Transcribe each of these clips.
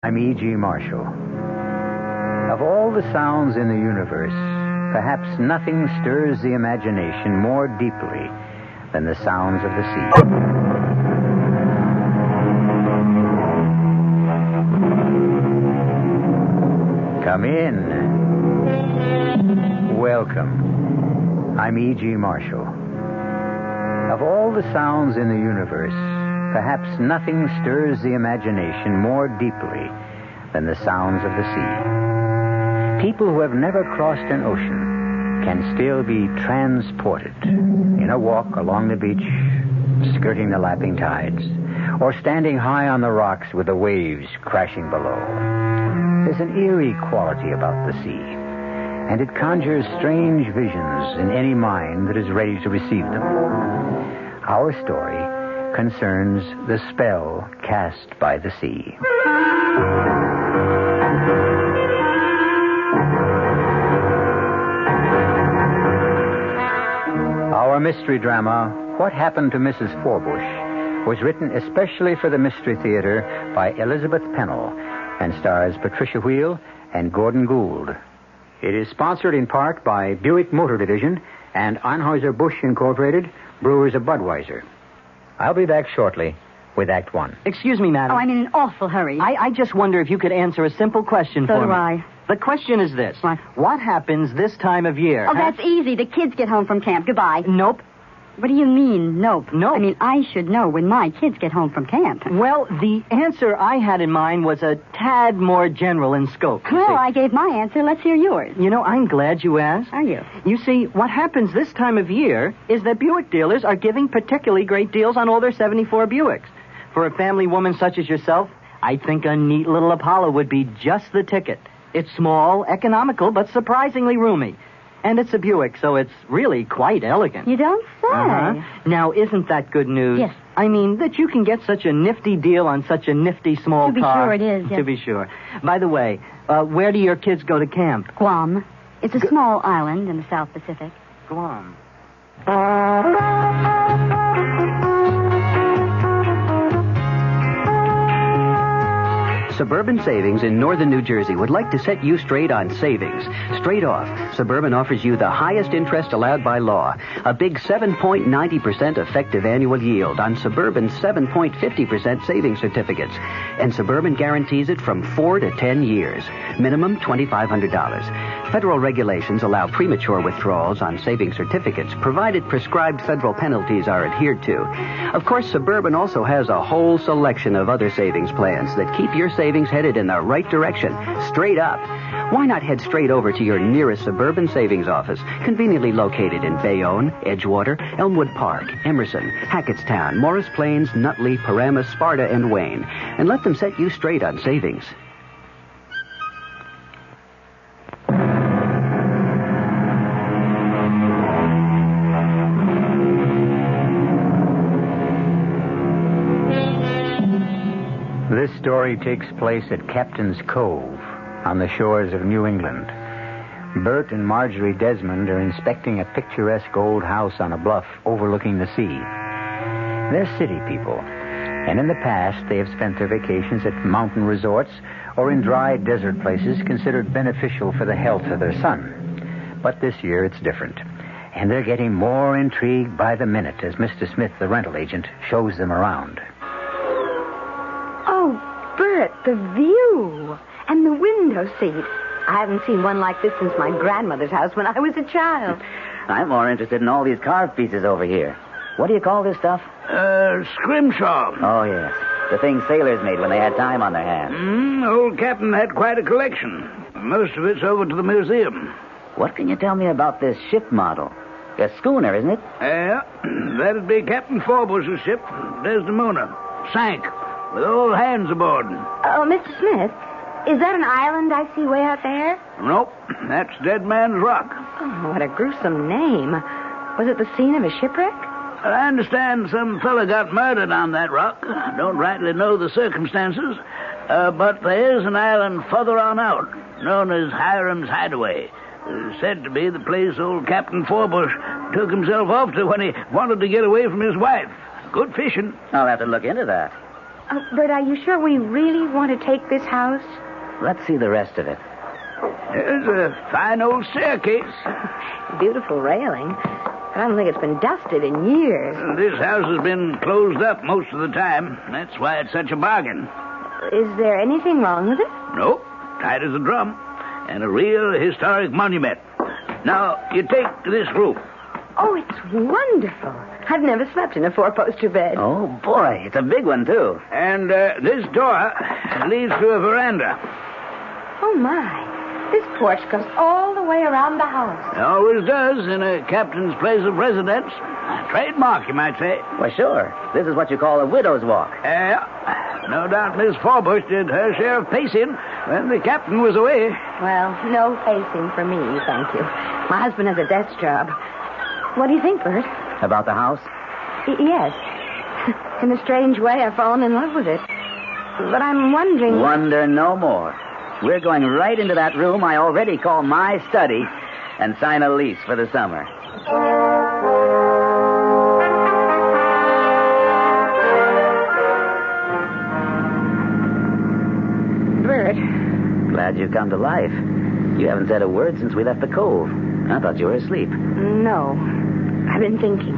I'm E.G. Marshall. Of all the sounds in the universe, perhaps nothing stirs the imagination more deeply than the sounds of the sea. Come in. Welcome. I'm E.G. Marshall. Of all the sounds in the universe, perhaps nothing stirs the imagination more deeply than the sounds of the sea. People who have never crossed an ocean can still be transported in a walk along the beach, skirting the lapping tides, or standing high on the rocks with the waves crashing below. There's an eerie quality about the sea, and it conjures strange visions in any mind that is ready to receive them. Our story concerns the spell cast by the sea. Our mystery drama, What Happened to Mrs. Forbush, was written especially for the Mystery Theater by Elizabeth Pennell and stars Patricia Wheel and Gordon Gould. It is sponsored in part by Buick Motor Division and Anheuser-Busch Incorporated, Brewers of Budweiser. I'll be back shortly with Act One. Excuse me, madam. Oh, I'm in an awful hurry. I just wonder if you could answer a simple question for me. So do I. The question is this. What happens this time of year? Oh, that's easy. The kids get home from camp. Goodbye. Nope. What do you mean, nope? Nope. I mean, I should know when my kids get home from camp. Well, the answer I had in mind was a tad more general in scope. Well, I gave my answer. Let's hear yours. You know, I'm glad you asked. Are you? You see, what happens this time of year is that Buick dealers are giving particularly great deals on all their 74 Buicks. For a family woman such as yourself, I think a neat little Apollo would be just the ticket. It's small, economical, but surprisingly roomy. And it's a Buick, so it's really quite elegant. You don't say. Uh-huh. Now, isn't that good news? Yes. I mean, that you can get such a nifty deal on such a nifty small car. To be sure it is, yes. To be sure. By the way, where do your kids go to camp? Guam. It's a small island in the South Pacific. Guam. Suburban Savings in northern New Jersey would like to set you straight on savings. Straight off, Suburban offers you the highest interest allowed by law. A big 7.90% effective annual yield on Suburban's 7.50% savings certificates. And Suburban guarantees it from 4 to 10 years. Minimum $2,500. Federal regulations allow premature withdrawals on savings certificates, provided prescribed federal penalties are adhered to. Of course, Suburban also has a whole selection of other savings plans that keep your savings headed in the right direction, straight up. Why not head straight over to your nearest Suburban savings office, conveniently located in Bayonne, Edgewater, Elmwood Park, Emerson, Hackettstown, Morris Plains, Nutley, Paramus, Sparta, and Wayne, and let them set you straight on savings. This story takes place at Captain's Cove on the shores of New England. Bert and Marjorie Desmond are inspecting a picturesque old house on a bluff overlooking the sea. They're city people, and in the past they have spent their vacations at mountain resorts or in dry desert places considered beneficial for the health of their son. But this year it's different, and they're getting more intrigued by the minute as Mr. Smith, the rental agent, shows them around. Oh, Bert, the view and the window seat. I haven't seen one like this since my grandmother's house when I was a child. I'm more interested in all these carved pieces over here. What do you call this stuff? Scrimshaw. Oh, yes. The things sailors made when they had time on their hands. Old Captain had quite a collection. Most of it's over to the museum. What can you tell me about this ship model? A schooner, isn't it? Yeah, that'd be Captain Forbush's ship, Desdemona. Sank, with all hands aboard. Oh, Mr. Smith, is that an island I see way out there? Nope, that's Dead Man's Rock. Oh, what a gruesome name. Was it the scene of a shipwreck? I understand some fella got murdered on that rock. Don't rightly know the circumstances. But there is an island further on out, known as Hiram's Hideaway. Said to be the place old Captain Forbush took himself off to when he wanted to get away from his wife. Good fishing. I'll have to look into that. Bert, are you sure we really want to take this house? Let's see the rest of it. There's a fine old staircase. Beautiful railing. I don't think it's been dusted in years. This house has been closed up most of the time. That's why it's such a bargain. Is there anything wrong with it? Nope. Tight as a drum. And a real historic monument. Now, you take this room. Oh, it's wonderful. I've never slept in a four-poster bed. Oh, boy. It's a big one, too. And this door leads to a veranda. Oh, my. This porch goes all the way around the house. It always does in a captain's place of residence. A trademark, you might say. Well, sure. This is what you call a widow's walk. No doubt Miss Forbush did her share of pacing when the captain was away. Well, no pacing for me, thank you. My husband has a desk job. What do you think, Bert? About the house? Yes. In a strange way, I've fallen in love with it. But I'm wondering... Wonder no more. We're going right into that room I already call my study and sign a lease for the summer. Bert. Glad you've come to life. You haven't said a word since we left the cove. I thought you were asleep. No. I've been thinking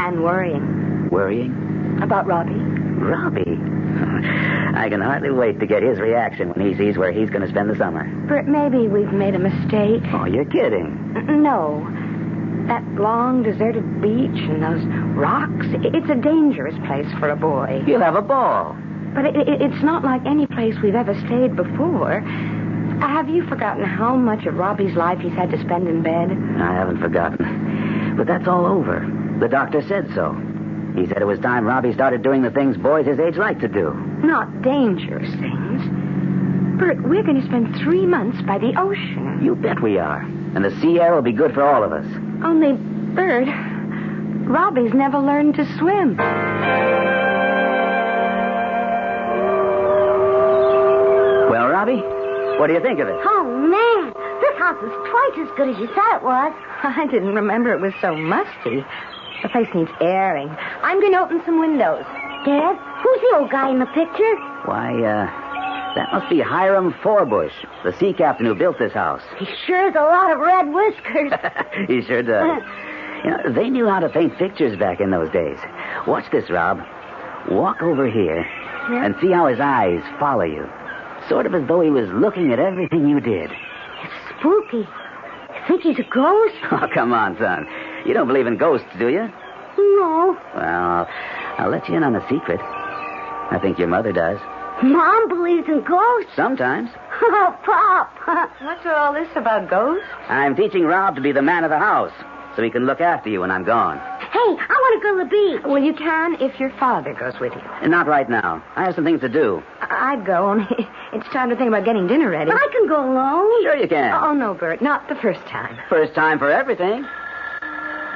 and worrying. Worrying? About Robbie. Robbie? I can hardly wait to get his reaction when he sees where he's going to spend the summer. Bert, maybe we've made a mistake. Oh, you're kidding. No. That long, deserted beach and those rocks, it's a dangerous place for a boy. You'll have a ball. But it's not like any place we've ever stayed before. Have you forgotten how much of Robbie's life he's had to spend in bed? I haven't forgotten. But that's all over. The doctor said so. He said it was time Robbie started doing the things boys his age like to do. Not dangerous things. Bert, we're going to spend 3 months by the ocean. You bet we are. And the sea air will be good for all of us. Only, Bert, Robbie's never learned to swim. Well, Robbie, what do you think of it? Oh, man. This house is twice as good as you thought it was. I didn't remember it was so musty. The place needs airing. I'm going to open some windows. Dad, who's the old guy in the picture? Why, that must be Hiram Forbush, the sea captain who built this house. He sure has a lot of red whiskers. He sure does. You know, they knew how to paint pictures back in those days. Watch this, Rob. Walk over here and see how his eyes follow you. Sort of as though he was looking at everything you did. It's spooky. You think he's a ghost? Oh, come on, son. You don't believe in ghosts, do you? No. Well, I'll let you in on a secret. I think your mother does. Mom believes in ghosts. Sometimes. Oh, Pop. What's all this about ghosts? I'm teaching Rob to be the man of the house, so he can look after you when I'm gone. Hey, I want to go to the beach. Well, you can if your father goes with you. And not right now. I have some things to do. I'd go, only it's time to think about getting dinner ready. But I can go alone. Sure you can. Oh, no, Bert, not the first time. First time for everything.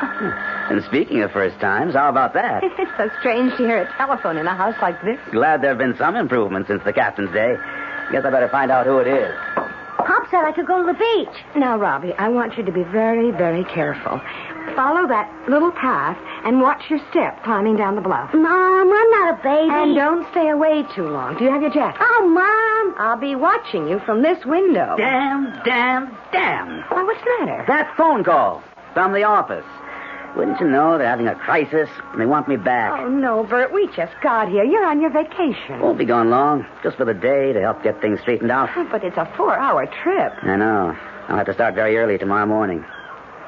And speaking of first times, how about that? It's so strange to hear a telephone in a house like this. Glad there have been some improvements since the captain's day. Guess I better find out who it is. Pop said I could go to the beach. Now, Robbie, I want you to be very, very careful. Follow that little path and watch your step climbing down the bluff. Mom, I'm not a baby. And don't stay away too long. Do you have your jacket? Oh, Mom. I'll be watching you from this window. Damn. Why, what's the matter? That phone call from the office. Wouldn't you know they're having a crisis and they want me back? Oh, no, Bert, we just got here. You're on your vacation. Won't be gone long. Just for the day to help get things straightened out. But it's a 4-hour trip. I know. I'll have to start very early tomorrow morning.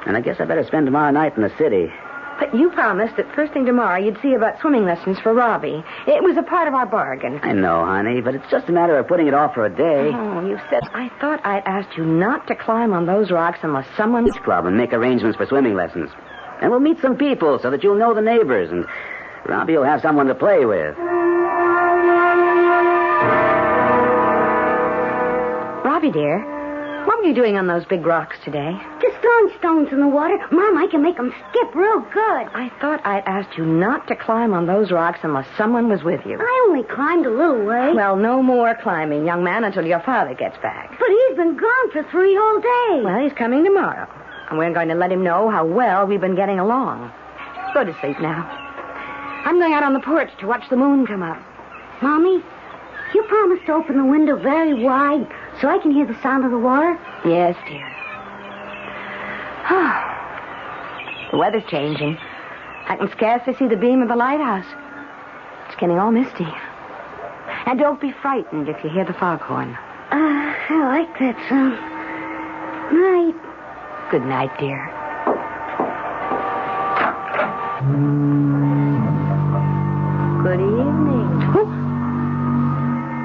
And I guess I better spend tomorrow night in the city. But you promised that first thing tomorrow you'd see about swimming lessons for Robbie. It was a part of our bargain. I know, honey, but it's just a matter of putting it off for a day. Oh, you said... I thought I'd asked you not to climb on those rocks unless someone... Beach club and make arrangements for swimming lessons. And we'll meet some people so that you'll know the neighbors, and Robbie will have someone to play with. Robbie, dear, what were you doing on those big rocks today? Just throwing stones in the water. Mom, I can make them skip real good. I thought I'd asked you not to climb on those rocks unless someone was with you. I only climbed a little way. Well, no more climbing, young man, until your father gets back. But he's been gone for 3 whole days. Well, he's coming tomorrow. And we're going to let him know how well we've been getting along. Go to sleep now. I'm going out on the porch to watch the moon come up. Mommy, you promised to open the window very wide so I can hear the sound of the water? Yes, dear. The weather's changing. I can scarcely see the beam of the lighthouse. It's getting all misty. And don't be frightened if you hear the foghorn. I like that sound. Night. Good night, dear. Good evening.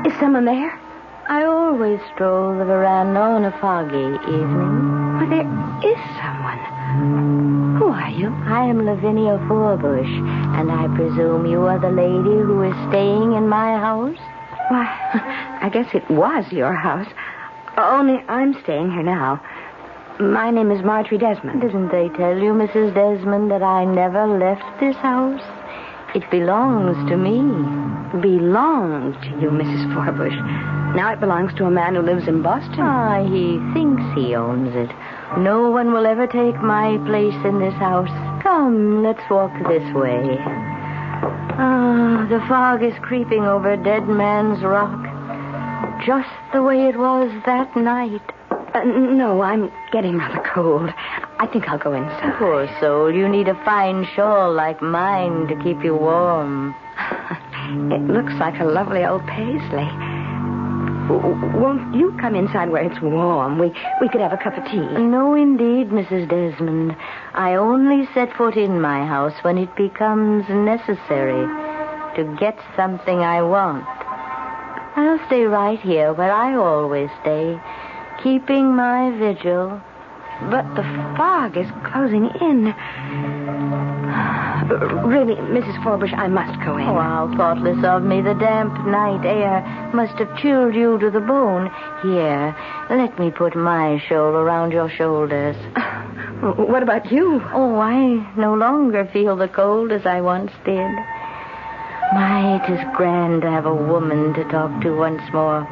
Is someone there? I always stroll the veranda on a foggy evening. Well, there is someone. Who are you? I am Lavinia Forbush, and I presume you are the lady who is staying in my house? Why, I guess it was your house. Only I'm staying here now. My name is Marjorie Desmond. Didn't they tell you, Mrs. Desmond, that I never left this house? It belongs to me. Belongs to you, Mrs. Forbush. Now it belongs to a man who lives in Boston. Ah, he thinks he owns it. No one will ever take my place in this house. Come, let's walk this way. Ah, the fog is creeping over Dead Man's Rock. Just the way it was that night. No, I'm getting rather cold. I think I'll go inside. Poor soul, you need a fine shawl like mine to keep you warm. It looks like a lovely old paisley. Won't you come inside where it's warm? We could have a cup of tea. No, indeed, Mrs. Desmond. I only set foot in my house when it becomes necessary to get something I want. I'll stay right here where I always stay, keeping my vigil. But the fog is closing in. Really, Mrs. Forbush, I must go in. Oh, how thoughtless of me. The damp night air must have chilled you to the bone. Here, let me put my shawl around your shoulders. What about you? Oh, I no longer feel the cold as I once did. My, it is grand to have a woman to talk to once more.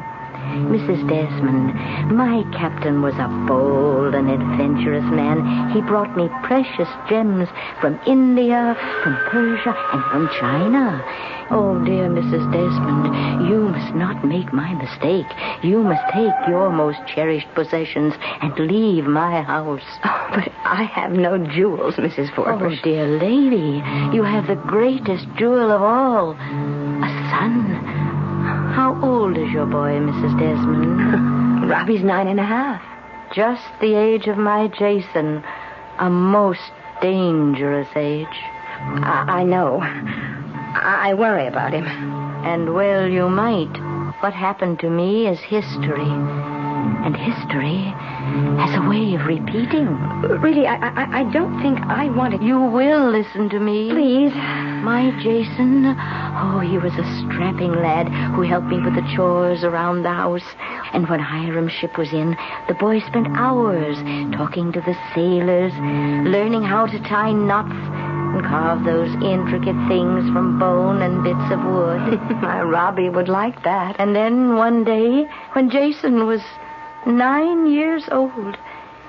Mrs. Desmond, my captain was a bold and adventurous man. He brought me precious gems from India, from Persia, and from China. Oh, dear Mrs. Desmond, you must not make my mistake. You must take your most cherished possessions and leave my house. Oh, but I have no jewels, Mrs. Forbush. Oh, dear lady, you have the greatest jewel of all, a son. How old is your boy, Mrs. Desmond? Robbie's 9.5. Just the age of my Jason. A most dangerous age. I know. I worry about him. And well, you might. What happened to me is history. And history has a way of repeating. Really, I don't think I want to... You will listen to me. Please. My Jason, oh, he was a strapping lad who helped me with the chores around the house. And when Hiram's ship was in, the boy spent hours talking to the sailors, learning how to tie knots and carve those intricate things from bone and bits of wood. My Robbie would like that. And then one day, when Jason was 9 years old,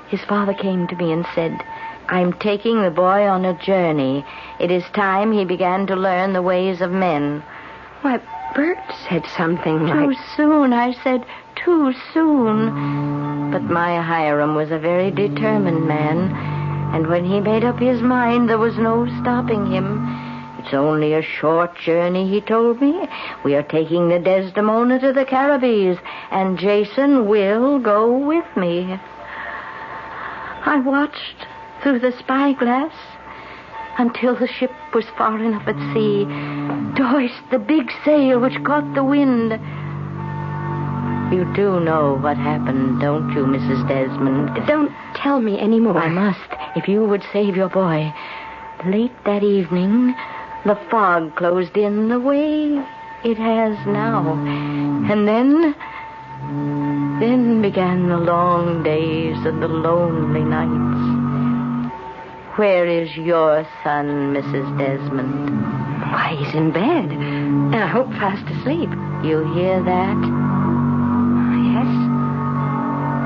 his father came to me and said, I'm taking the boy on a journey. It is time he began to learn the ways of men. Why, Bert said something like... Too soon, I said, too soon. But my Hiram was a very determined man, and when he made up his mind, there was no stopping him. It's only a short journey, he told me. We are taking the Desdemona to the Caribbees, and Jason will go with me. I watched through the spyglass until the ship was far enough at sea to hoist the big sail which caught the wind. You do know what happened, don't you, Mrs. Desmond? Don't tell me any more. I must, if you would save your boy. Late that evening, the fog closed in the way it has now. And then began the long days and the lonely nights. Where is your son, Mrs. Desmond? Why, he's in bed, and I hope fast asleep. You hear that? Yes.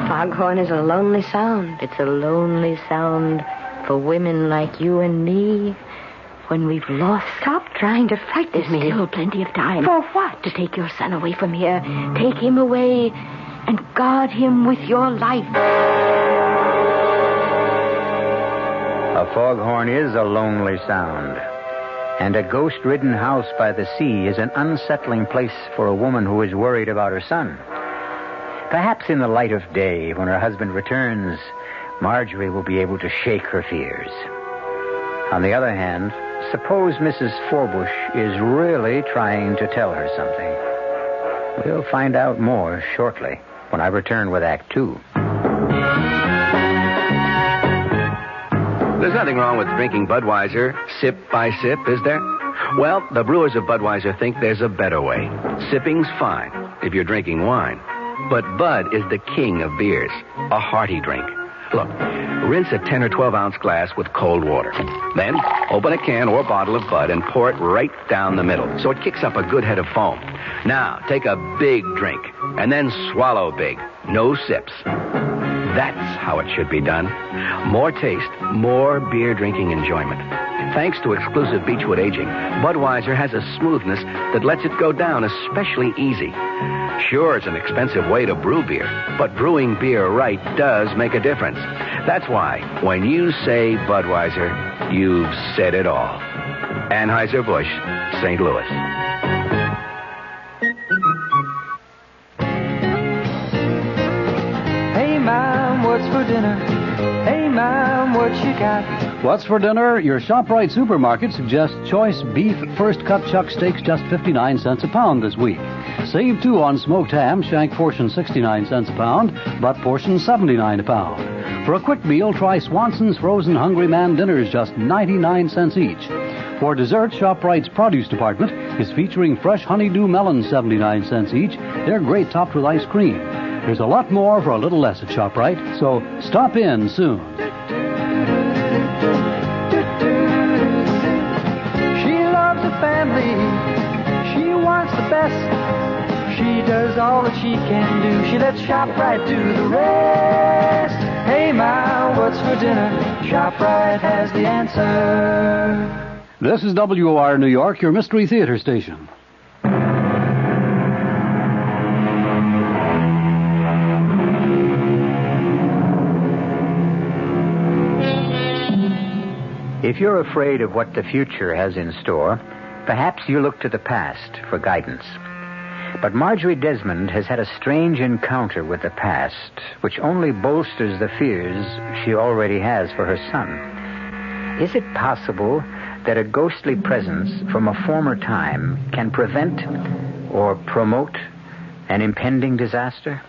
Foghorn is a lonely sound. It's a lonely sound for women like you and me. when we've lost... Stop trying to frighten me. There's still plenty of time. For what? To take your son away from here. Take him away and guard him with your life. A foghorn is a lonely sound. And a ghost-ridden house by the sea is an unsettling place for a woman who is worried about her son. Perhaps in the light of day, when her husband returns, Marjorie will be able to shake her fears. On the other hand, suppose Mrs. Forbush is really trying to tell her something. We'll find out more shortly when I return with Act 2. There's nothing wrong with drinking Budweiser sip by sip, is there? Well, the brewers of Budweiser think there's a better way. Sipping's fine if you're drinking wine. But Bud is the king of beers, a hearty drink. Look, rinse a 10 or 12-ounce glass with cold water. Then open a can or bottle of Bud and pour it right down the middle so it kicks up a good head of foam. Now, take a big drink and then swallow big. No sips. That's how it should be done. More taste, more beer drinking enjoyment. Thanks to exclusive Beechwood aging, Budweiser has a smoothness that lets it go down especially easy. Sure, it's an expensive way to brew beer, but brewing beer right does make a difference. That's why, when you say Budweiser, you've said it all. Anheuser-Busch, St. Louis. Hey, Mom, what's for dinner? Hey, Mom, what you got? What's for dinner? Your ShopRite supermarket suggests choice beef first cut chuck steaks just 59 cents a pound this week. Save 2 on smoked ham, shank portion 69 cents a pound, butt portion 79 a pound. For a quick meal, try Swanson's frozen Hungry Man dinners, just 99 cents each. For dessert, ShopRite's produce department is featuring fresh honeydew melons, 79 cents each. They're great topped with ice cream. There's a lot more for a little less at ShopRite, so stop in soon. She loves the family. She wants the best. She does all that she can do. She lets ShopRite do the rest. Hey, Ma, what's for dinner? ShopRite has the answer. This is WOR New York, your Mystery Theater station. If you're afraid of what the future has in store, perhaps you look to the past for guidance. But Marjorie Desmond has had a strange encounter with the past, which only bolsters the fears she already has for her son. Is it possible that a ghostly presence from a former time can prevent or promote an impending disaster?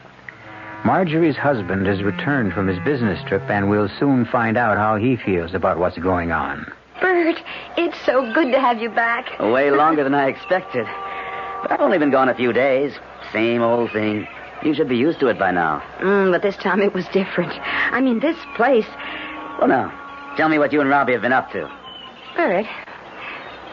Marjorie's husband has returned from his business trip, and we'll soon find out how he feels about what's going on. Bert, it's so good to have you back. Way longer than I expected. But I've only been gone a few days. Same old thing. You should be used to it by now. But this time it was different. I mean, this place... Well, now, tell me what you and Robbie have been up to. Bert,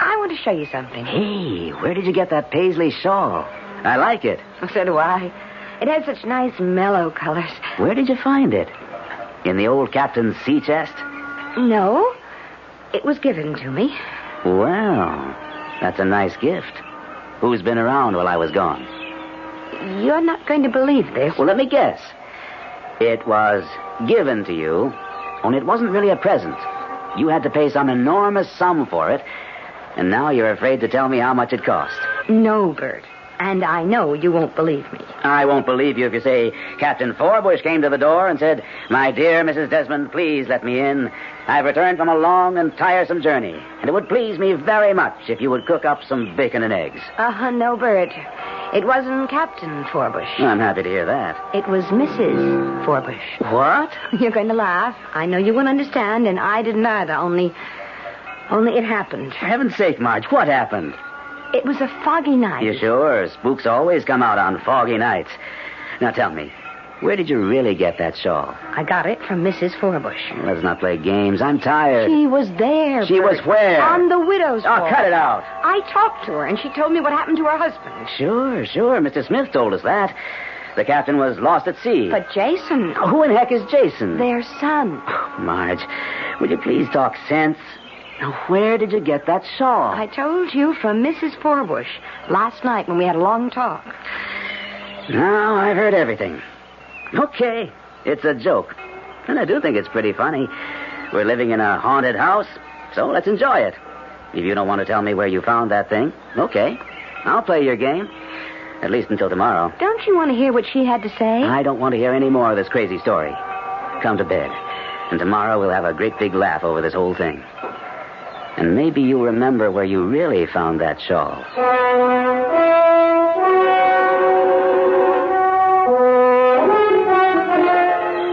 I want to show you something. Hey, where did you get that paisley shawl? I like it. So do I. It has such nice mellow colors. Where did you find it? In the old captain's sea chest? No. It was given to me. Well, that's a nice gift. Who's been around while I was gone? You're not going to believe this. Well, let me guess. It was given to you, only it wasn't really a present. You had to pay some enormous sum for it, and now you're afraid to tell me how much it cost. No, Bert. And I know you won't believe me. I won't believe you if you say Captain Forbush came to the door and said, "My dear Mrs. Desmond, please let me in. I've returned from a long and tiresome journey, and it would please me very much if you would cook up some bacon and eggs." No, Bert. It wasn't Captain Forbush. I'm happy to hear that. It was Mrs. Forbush. What? You're going to laugh. I know you won't understand, and I didn't either, only it happened. For heaven's sake, Marge, what happened? It was a foggy night. You sure? Spooks always come out on foggy nights. Now tell me, where did you really get that shawl? I got it from Mrs. Forbush. Let's not play games. I'm tired. She was there, She Bert. was where? On the widow's Oh, hall. cut it out. I talked to her, and she told me what happened to her husband. Sure. Mr. Smith told us that. The captain was lost at sea. But Jason... Who in heck is Jason? Their son. Marge, would you please talk sense? Now, where did you get that shawl? I told you from Mrs. Forbush last night when we had a long talk. Now, I've heard everything. Okay, it's a joke. And I do think it's pretty funny. We're living in a haunted house, so let's enjoy it. If you don't want to tell me where you found that thing, okay. I'll play your game. At least until tomorrow. Don't you want to hear what she had to say? I don't want to hear any more of this crazy story. Come to bed. And tomorrow we'll have a great big laugh over this whole thing. And maybe you'll remember where you really found that shawl.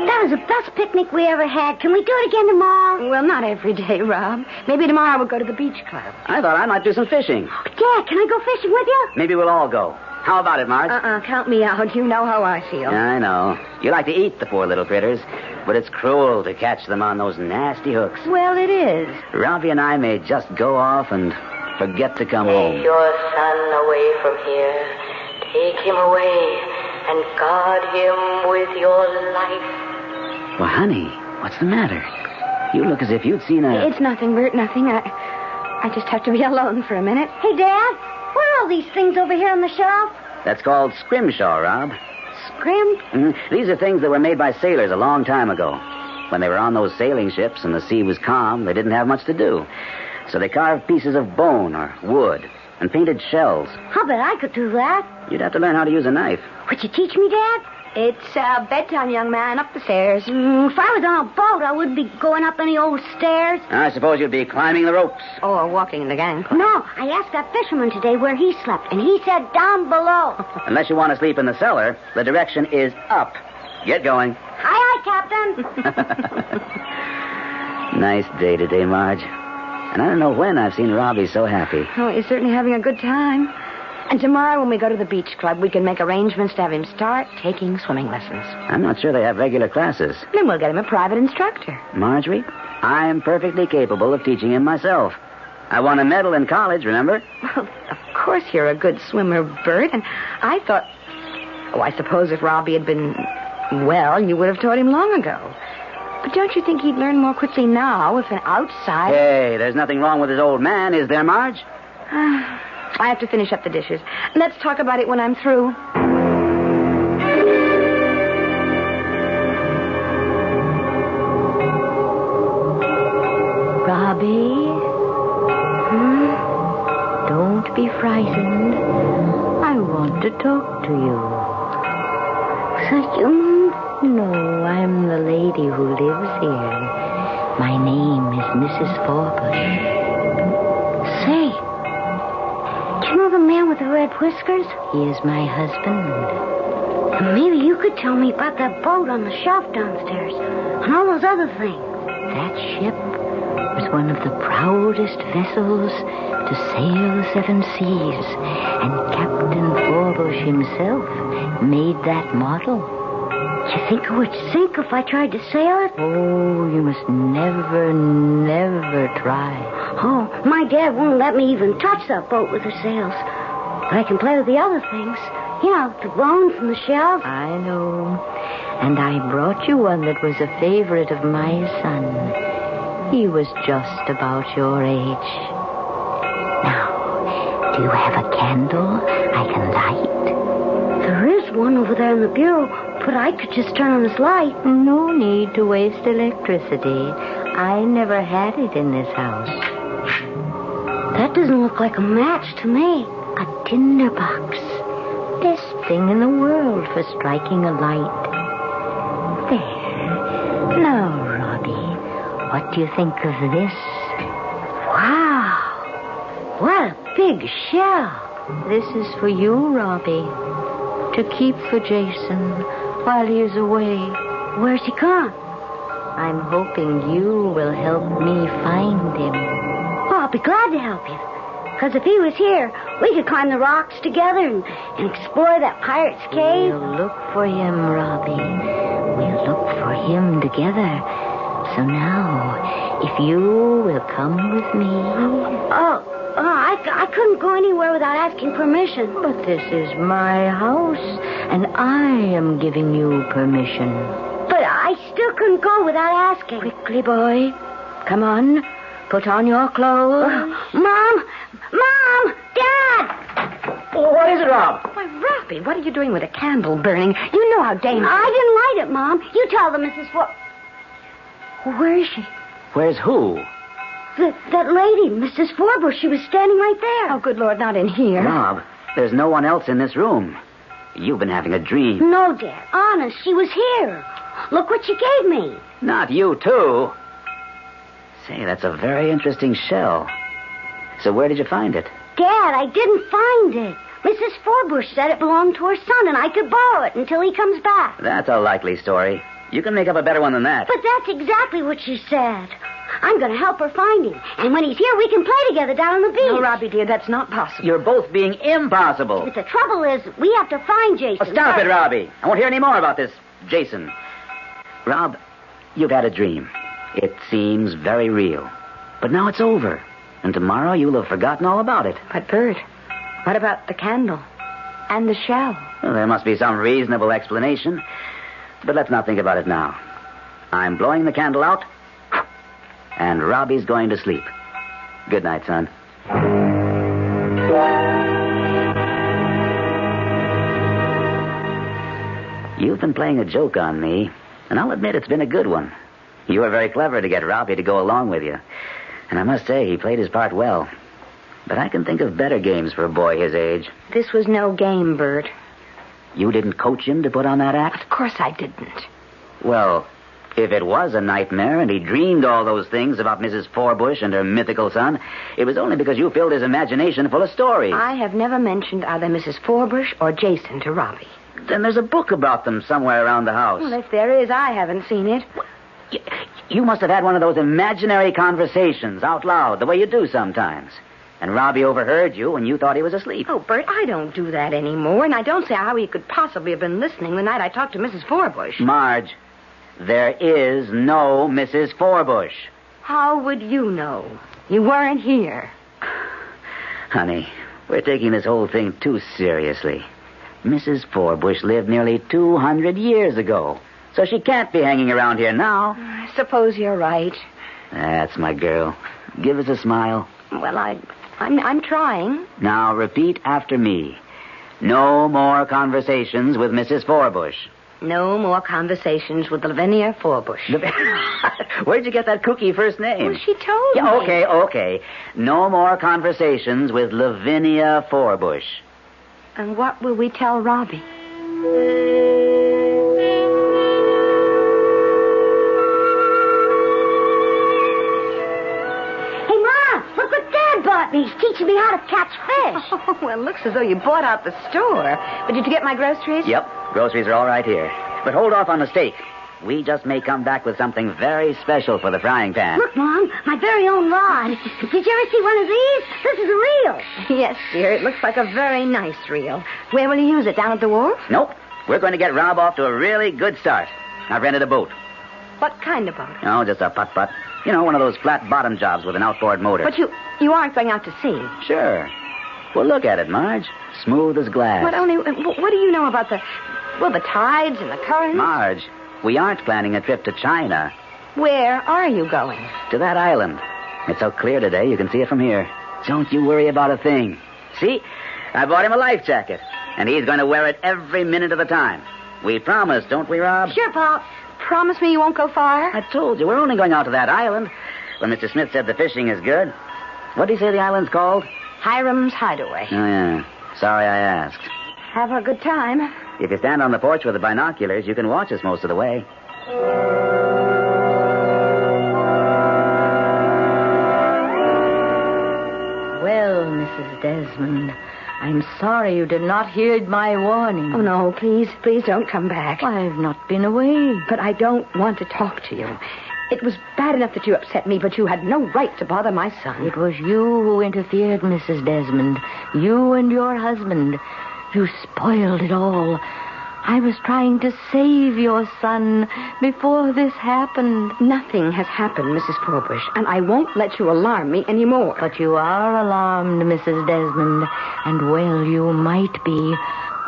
That was the best picnic we ever had. Can we do it again tomorrow? Well, not every day, Rob. Maybe tomorrow we'll go to the beach club. I thought I might do some fishing. Dad, can I go fishing with you? Maybe we'll all go. How about it, Marge? Count me out. You know how I feel. I know. You like to eat the poor little critters, but it's cruel to catch them on those nasty hooks. Well, it is. Robbie and I may just go off and forget to come home. Take your son away from here. Take him away and guard him with your life. Well, honey, what's the matter? You look as if you'd seen a... It's nothing, Bert, nothing. I just have to be alone for a minute. Hey, Dad, what are all these things over here on the shelf? That's called scrimshaw, Rob. Scrim? These are things that were made by sailors a long time ago. When they were on those sailing ships and the sea was calm, they didn't have much to do. So they carved pieces of bone or wood and painted shells. I'll bet I could do that. You'd have to learn how to use a knife. Would you teach me, Dad? It's bedtime, young man. Up the stairs. If I was on a boat, I wouldn't be going up any old stairs. I suppose you'd be climbing the ropes. Or walking in the gangplank. No, I asked that fisherman today where he slept, and he said down below. Unless you want to sleep in the cellar, the direction is up. Get going. Aye, Captain. Nice day today, Marge. And I don't know when I've seen Robbie so happy. Oh, he's certainly having a good time. And tomorrow when we go to the beach club, we can make arrangements to have him start taking swimming lessons. I'm not sure they have regular classes. Then we'll get him a private instructor. Marjorie, I am perfectly capable of teaching him myself. I won a medal in college, remember? Well, of course you're a good swimmer, Bert. And I thought... Oh, I suppose if Robbie had been well, you would have taught him long ago. But don't you think he'd learn more quickly now if an outside... Hey, there's nothing wrong with his old man, is there, Marge? I have to finish up the dishes. Let's talk about it when I'm through. Robbie? Don't be frightened. I want to talk to you. Such a mom? No, I'm the lady who lives here. My name is Mrs. Forbush. Say, do you know the man with the red whiskers? He is my husband. Maybe you could tell me about that boat on the shelf downstairs and all those other things. That ship was one of the proudest vessels to sail the seven seas, and Captain Forbush himself made that model. You think it would sink if I tried to sail it? Oh, you must never, never try. Oh, my dad won't let me even touch that boat with the sails. But I can play with the other things. You know, the bones and the shells. I know. And I brought you one that was a favorite of my son. He was just about your age. Now, do you have a candle I can light? There is one over there in the bureau, but I could just turn on this light. No need to waste electricity. I never had it in this house. That doesn't look like a match to me. A tinder box. Best thing in the world for striking a light. There. Now, Robbie, what do you think of this? Wow. What a big shell. This is for you, Robbie. To keep for Jason while he is away. Where's he gone? I'm hoping you will help me find him. Oh, I'll be glad to help you. Because if he was here, we could climb the rocks together and explore that pirate's cave. We'll look for him, Robbie. We'll look for him together. So now, if you will come with me... I couldn't go anywhere without asking permission. But this is my house, and I am giving you permission. But I still couldn't go without asking. Quickly, boy. Come on. Put on your clothes. Mom! Dad! What is it, Rob? Why, Robbie, what are you doing with a candle burning? You know how dangerous. I didn't light it, Mom. You tell them, Mrs. Where is she? Where's who? That lady, Mrs. Forbush. She was standing right there. Oh, good Lord, not in here. Rob, there's no one else in this room. You've been having a dream. No, Dad. Honest, she was here. Look what she gave me. Not you, too. Say, that's a very interesting shell. So where did you find it? Dad, I didn't find it. Mrs. Forbush said it belonged to her son and I could borrow it until he comes back. That's a likely story. You can make up a better one than that. But that's exactly what she said. I'm going to help her find him. And when he's here, we can play together down on the beach. No, Robbie, dear, that's not possible. You're both being impossible. But the trouble is, we have to find Jason. Oh, stop it, Robbie. I won't hear any more about this Jason. Rob, you've had a dream. It seems very real. But now it's over. And tomorrow you'll have forgotten all about it. But, Bert, what about the candle and the shell? Well, there must be some reasonable explanation. But let's not think about it now. I'm blowing the candle out, and Robbie's going to sleep. Good night, son. You've been playing a joke on me, and I'll admit it's been a good one. You were very clever to get Robbie to go along with you. And I must say, he played his part well. But I can think of better games for a boy his age. This was no game, Bert. You didn't coach him to put on that act? Of course I didn't. Well, if it was a nightmare and he dreamed all those things about Mrs. Forbush and her mythical son, it was only because you filled his imagination full of stories. I have never mentioned either Mrs. Forbush or Jason to Robbie. Then there's a book about them somewhere around the house. Well, if there is, I haven't seen it. You must have had one of those imaginary conversations out loud, the way you do sometimes. And Robbie overheard you and you thought he was asleep. Oh, Bert, I don't do that anymore, and I don't see how he could possibly have been listening the night I talked to Mrs. Forbush. Marge, there is no Mrs. Forbush. How would you know? You weren't here. Honey, we're taking this whole thing too seriously. Mrs. Forbush lived nearly 200 years ago, so she can't be hanging around here now. I suppose you're right. That's my girl. Give us a smile. Well, I'm trying. Now repeat after me. No more conversations with Mrs. Forbush. No more conversations with Lavinia Forbush. Where'd you get that kooky first name? Well, she told me. Okay. No more conversations with Lavinia Forbush. And what will we tell Robbie? He's teaching me how to catch fish. Oh, well, it looks as though you bought out the store. But did you get my groceries? Yep, groceries are all right here. But hold off on the steak. We just may come back with something very special for the frying pan. Look, Mom, my very own rod. Did you ever see one of these? This is a reel. Yes, dear. It looks like a very nice reel. Where will you use it? Down at the wharf? Nope. We're going to get Rob off to a really good start. I've rented a boat. What kind of boat? Oh, just a putt-putt. You know, one of those flat-bottom jobs with an outboard motor. But you aren't going out to sea. Sure. Well, look at it, Marge. Smooth as glass. What do you know about the tides and the currents? Marge, we aren't planning a trip to China. Where are you going? To that island. It's so clear today, you can see it from here. Don't you worry about a thing. See? I bought him a life jacket, and he's going to wear it every minute of the time. We promise, don't we, Rob? Sure, Pop. Promise me you won't go far? I told you, we're only going out to that island. When Mr. Smith said the fishing is good. What did he say the island's called? Hiram's Hideaway. Oh, yeah. Sorry I asked. Have a good time. If you stand on the porch with the binoculars, you can watch us most of the way. Well, Mrs. Desmond, I'm sorry you did not heed my warning. Oh, no, please don't come back. I've not been away. But I don't want to talk to you. It was bad enough that you upset me, but you had no right to bother my son. It was you who interfered, Mrs. Desmond. You and your husband. You spoiled it all. I was trying to save your son before this happened. Nothing has happened, Mrs. Forbush, and I won't let you alarm me anymore. But you are alarmed, Mrs. Desmond, and well you might be.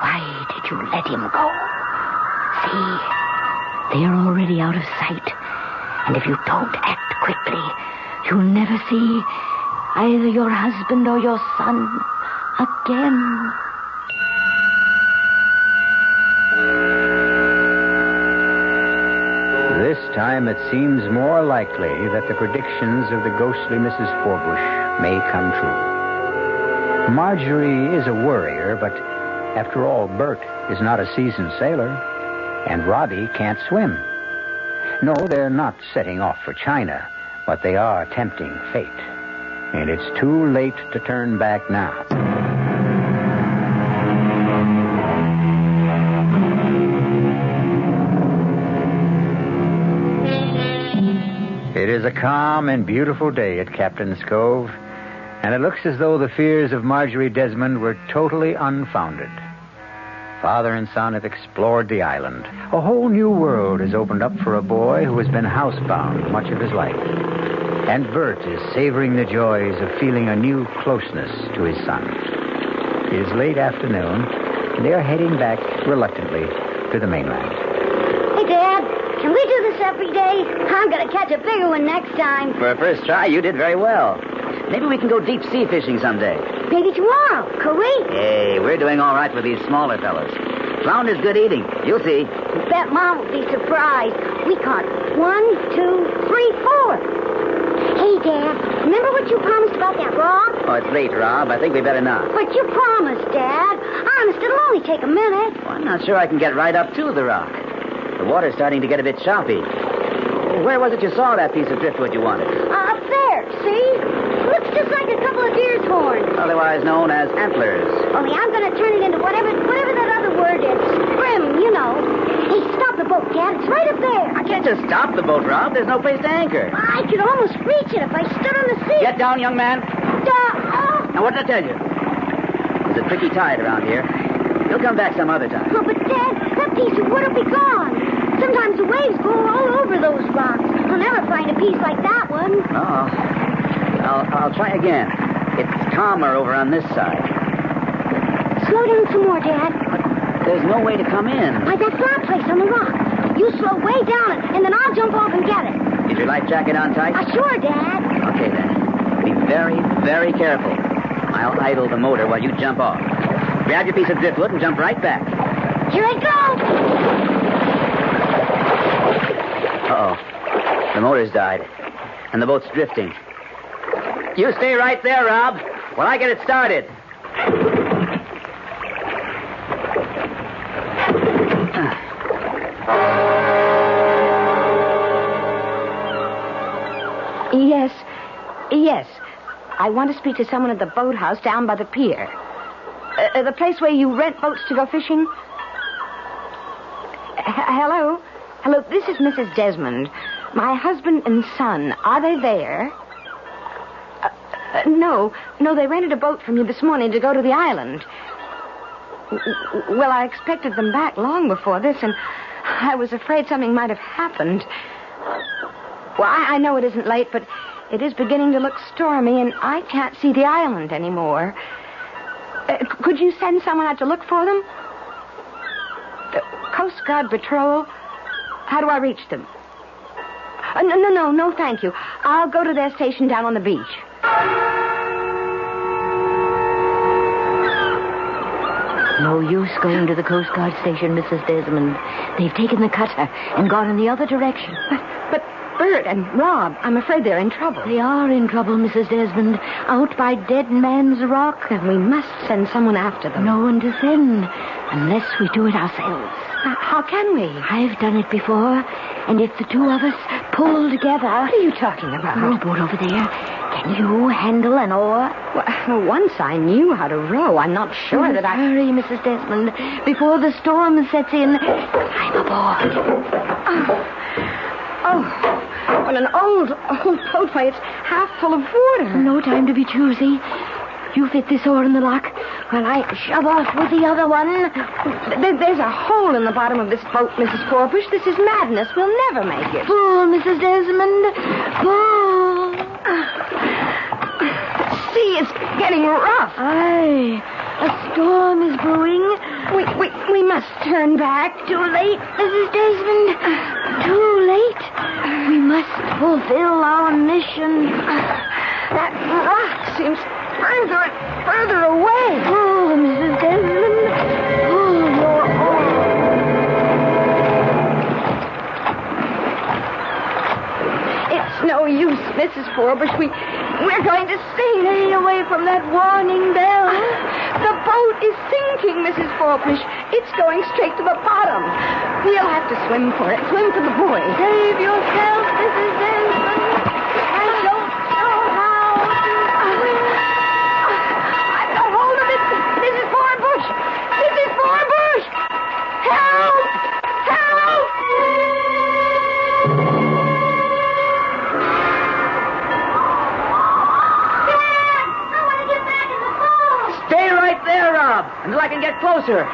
Why did you let him go? See, they are already out of sight. And if you don't act quickly, you'll never see either your husband or your son again. This time it seems more likely that the predictions of the ghostly Mrs. Forbush may come true. Marjorie is a worrier, but after all, Bert is not a seasoned sailor, and Robbie can't swim. No, they're not setting off for China, but they are tempting fate. And it's too late to turn back now. It is a calm and beautiful day at Captain's Cove, and it looks as though the fears of Marjorie Desmond were totally unfounded. Father and son have explored the island. A whole new world has opened up for a boy who has been housebound much of his life. And Bert is savoring the joys of feeling a new closeness to his son. It is late afternoon, and they are heading back reluctantly to the mainland. Hey, Dad, can we do this every day? I'm going to catch a bigger one next time. For a first try, you did very well. Maybe we can go deep sea fishing someday. Maybe tomorrow. Could we? Hey, we're doing all right with these smaller fellas. Flounder's good eating. You'll see. Bet Mom will be surprised. We caught 1, 2, 3, 4. Hey, Dad, remember what you promised about that rock? Oh, it's late, Rob. I think we better not. But you promised, Dad. Honest, it'll only take a minute. Well, I'm not sure I can get right up to the rock. The water's starting to get a bit choppy. Where was it you saw that piece of driftwood you wanted? Up there, see? Looks just like a couple of deer's horns. Otherwise known as antlers. Only I'm going to turn it into whatever that other word is. Scrim, you know. Hey, stop the boat, Dad. It's right up there. I can't just stop the boat, Rob. There's no place to anchor. I could almost reach it if I stood on the sea. Get down, young man. Now, what did I tell you? There's a tricky tide around here. You'll come back some other time. Oh, but Dad, that piece of wood will be gone. Sometimes the waves go all over those rocks. I'll never find a piece like that one. Oh. I'll try again. It's calmer over on this side. Slow down some more, Dad. But there's no way to come in. Like that flat place on the rock. You slow way down, and then I'll jump off and get it. Is your life jacket on tight? Sure, Dad. Okay, then. Be very, very careful. I'll idle the motor while you jump off. Grab your piece of driftwood and jump right back. Here I go. Uh-oh. The motor's died, and the boat's drifting. You stay right there, Rob, while I get it started. Yes. I want to speak to someone at the boathouse down by the pier. The place where you rent boats to go fishing. Hello? Hello, this is Mrs. Desmond. My husband and son, are they there? No, they rented a boat from you this morning to go to the island. Well, I expected them back long before this, and I was afraid something might have happened. Well, I know it isn't late, but it is beginning to look stormy, and I can't see the island anymore. Could you send someone out to look for them? The Coast Guard Patrol? How do I reach them? No, thank you. I'll go to their station down on the beach. No use going to the Coast Guard station, Mrs. Desmond. They've taken the cutter and gone in the other direction. But Bert and Rob, I'm afraid they're in trouble. They are in trouble, Mrs. Desmond. Out by Dead Man's Rock. Then we must send someone after them. No one to send, unless we do it ourselves. How can we? I've done it before, and if the two of us pull together... What are you talking about? The rowboat over there. Can you handle an oar? Well, once I knew how to row, I'm not sure that I... Hurry, Mrs. Desmond. Before the storm sets in, climb aboard. Oh, what an old boatway. It's half full of water. No time to be choosy. You fit this oar in the lock while I shove off with the other one. There's a hole in the bottom of this boat, Mrs. Forbush. This is madness. We'll never make it. Pull, Mrs. Desmond. Pull. The sea is getting rough. Aye. A storm is brewing. We must turn back. Too late, Mrs. Desmond. Too late. We must fulfill our mission. That rock seems further and further away. Oh, Mrs. Desmond. Oh, you're all. It's no use, Mrs. Forbush. We're going to stay away from that warning bell. The boat is sinking, Mrs. Forbush. It's going straight to the bottom. We'll have to swim for it. Swim for the boy. Save yourself, Mrs. Desmond. I don't know how to swim. I've got hold of it. Mrs. Forbush! Mrs. Forbush! Help! Help! Stay right there, Rob, until I can get closer.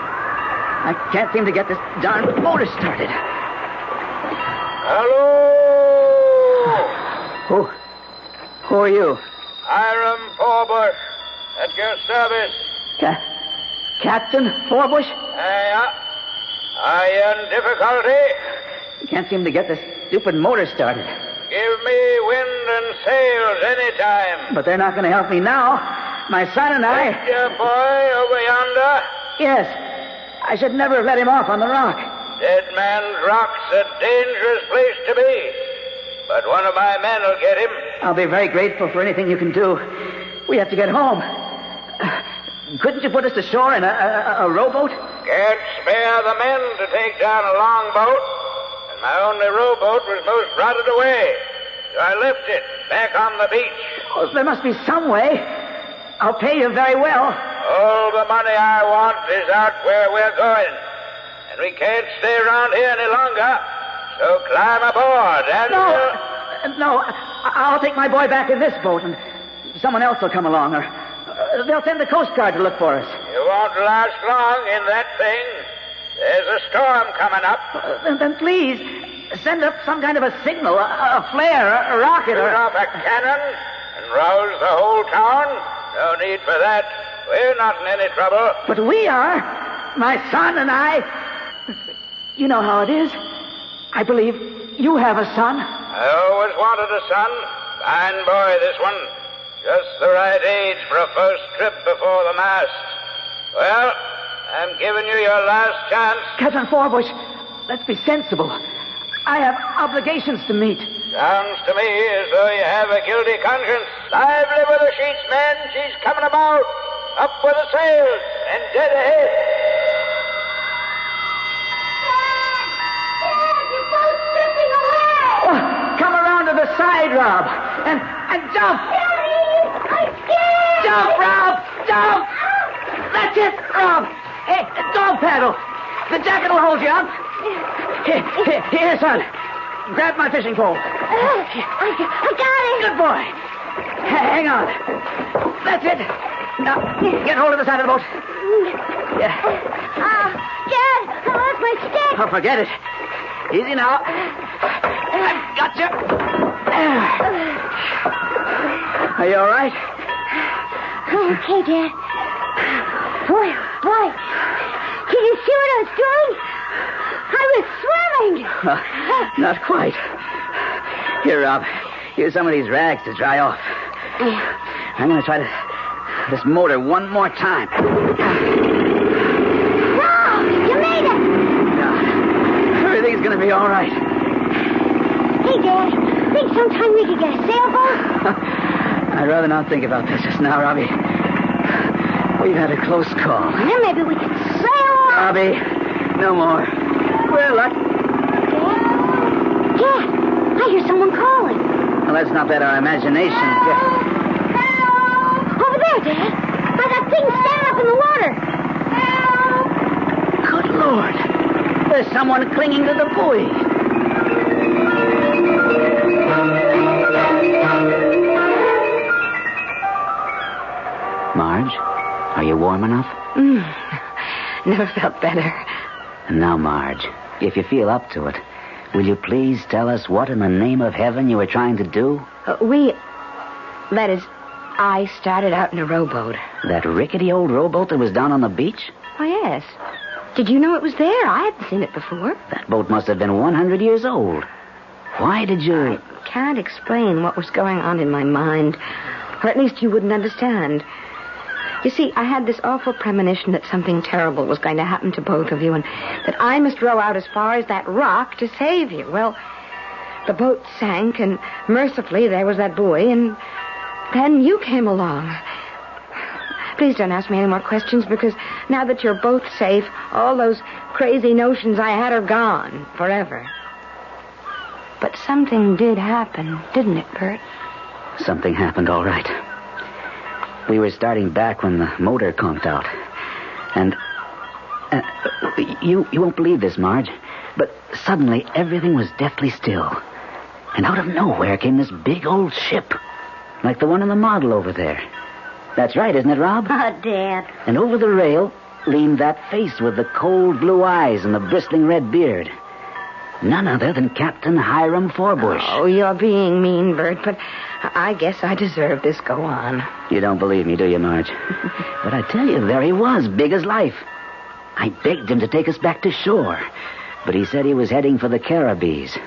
I can't seem to get this darn motor started. Hello! Who are you? Hiram Forbush, at your service. Captain Forbush? Yeah. Are you in difficulty? I can't seem to get this stupid motor started. Give me wind and sails any time. But they're not going to help me now. My son and I... Is your boy over yonder? Yes. I should never have let him off on the rock. Dead Man's Rock's a dangerous place to be. But one of my men will get him. I'll be very grateful for anything you can do. We have to get home. Couldn't you put us ashore in a rowboat? Can't spare the men to take down a long boat. And my only rowboat was most rotted away. So I left it back on the beach. Oh, there must be some way. I'll pay you very well. All the money I want is out where we're going. And we can't stay around here any longer. So climb aboard and... No, I'll take my boy back in this boat, and someone else will come along, or they'll send the Coast Guard to look for us. You won't last long in that thing. There's a storm coming up. Then please, send up some kind of a signal, a flare, a rocket, Shoot off a cannon and rouse the whole town. No need for that. We're not in any trouble. But we are. My son and I. You know how it is. I believe you have a son. I always wanted a son. Fine boy, this one. Just the right age for a first trip before the mast. Well, I'm giving you your last chance. Captain Forbush, let's be sensible. I have obligations to meet. Sounds to me as though you have a guilty conscience. Lively with the sheets, men. She's coming about. Up with the sails and dead ahead. Your boat's drifting away. Oh, come around to the side, Rob, and jump. I'm scared. Jump, Rob, jump. That's it, Rob. Hey, dog paddle. The jacket will hold you up. Here, son. Grab my fishing pole. I got it. Good boy. Hang on. That's it. Now, get hold of the side of the boat. Yeah. Dad, I lost my stick. Oh, forget it. Easy now. I've got you. Are you all right? Okay, Dad. Boy. Did you see what I was doing? I was swimming. Not quite. Here, Rob. Here's some of these rags to dry off. I'm going to try this motor one more time. Wow, you made it. Everything's going to be all right. Hey, Dad, think sometime we could get a sailboat? I'd rather not think about this just now, Robbie. We've had a close call. Well, then maybe we could sail off. Robbie, no more. We're lucky. Dad, I hear someone calling. Well, let's not let our imagination get... Over there, Dad. By that thing standing up in the water. Good Lord. There's someone clinging to the buoy. Marge, are you warm enough? Never felt better. And now, Marge, if you feel up to it, will you please tell us what in the name of heaven you were trying to do? I started out in a rowboat. That rickety old rowboat that was down on the beach? Oh, yes. Did you know it was there? I hadn't seen it before. That boat must have been 100 years old. Why did you... I can't explain what was going on in my mind. Or at least you wouldn't understand. You see, I had this awful premonition that something terrible was going to happen to both of you and that I must row out as far as that rock to save you. Well, the boat sank, and mercifully there was that buoy, and then you came along. Please don't ask me any more questions, because now that you're both safe, all those crazy notions I had are gone forever. But something did happen, didn't it, Bert? Something happened, all right. We were starting back when the motor conked out. And you won't believe this, Marge, but suddenly everything was deathly still. And out of nowhere came this big old ship, like the one in the model over there. That's right, isn't it, Rob? Oh, Dad. And over the rail leaned that face with the cold blue eyes and the bristling red beard. None other than Captain Hiram Forbush. Oh, you're being mean, Bert, but I guess I deserve this. Go on. You don't believe me, do you, Marge? But I tell you, there he was, big as life. I begged him to take us back to shore, but he said he was heading for the Caribbees.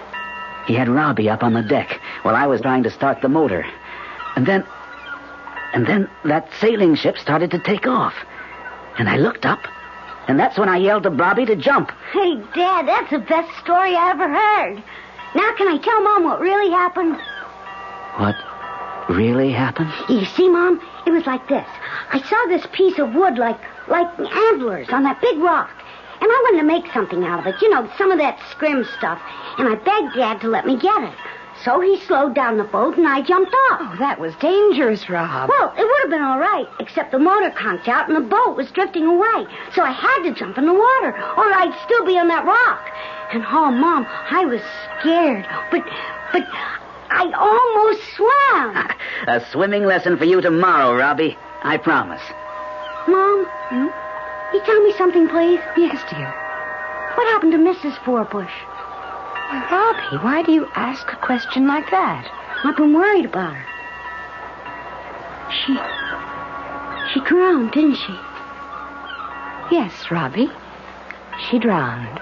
He had Robbie up on the deck while I was trying to start the motor. And then that sailing ship started to take off. And I looked up, and that's when I yelled to Robbie to jump. Hey, Dad, that's the best story I ever heard. Now can I tell Mom what really happened? What really happened? You see, Mom, it was like this. I saw this piece of wood like antlers on that big rock. And I wanted to make something out of it. You know, some of that scrim stuff. And I begged Dad to let me get it. So he slowed down the boat and I jumped off. Oh, that was dangerous, Rob. Well, it would have been all right, except the motor conked out and the boat was drifting away. So I had to jump in the water, or I'd still be on that rock. And, oh, Mom, I was scared. But I almost swam. A swimming lesson for you tomorrow, Robbie. I promise. Mom, you tell me something, please? Yes, dear. What happened to Mrs. Forbush? Well, Robbie, why do you ask a question like that? I've been worried about her. She drowned, didn't she? Yes, Robbie. She drowned.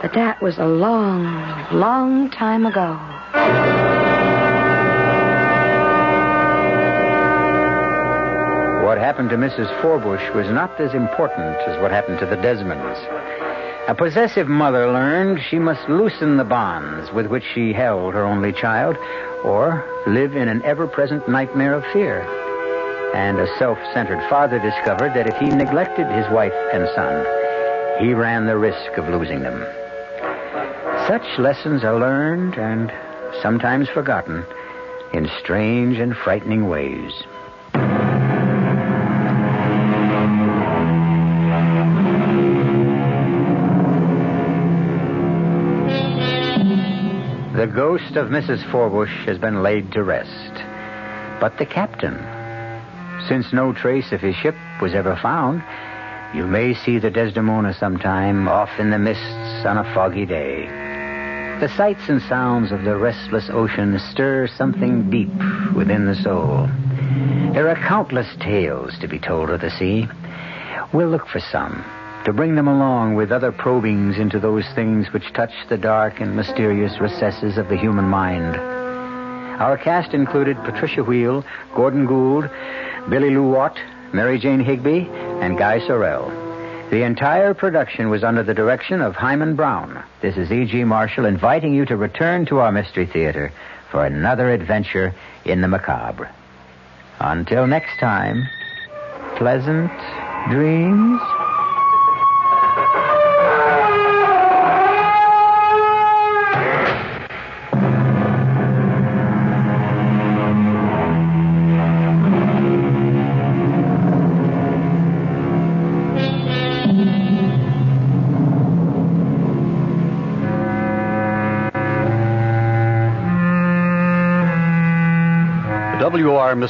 But that was a long, long time ago. What happened to Mrs. Forbush was not as important as what happened to the Desmonds. A possessive mother learned she must loosen the bonds with which she held her only child, or live in an ever-present nightmare of fear. And a self-centered father discovered that if he neglected his wife and son, he ran the risk of losing them. Such lessons are learned and sometimes forgotten in strange and frightening ways. The ghost of Mrs. Forbush has been laid to rest. But the captain, since no trace of his ship was ever found, you may see the Desdemona sometime off in the mists on a foggy day. The sights and sounds of the restless ocean stir something deep within the soul. There are countless tales to be told of the sea. We'll look for some, to bring them along with other probings into those things which touch the dark and mysterious recesses of the human mind. Our cast included Patricia Wheel, Gordon Gould, Billie Lou Watt, Mary Jane Higby, and Guy Sorel. The entire production was under the direction of Himan Brown. This is E.G. Marshall inviting you to return to our Mystery Theater for another adventure in the macabre. Until next time, pleasant dreams. WR Mr.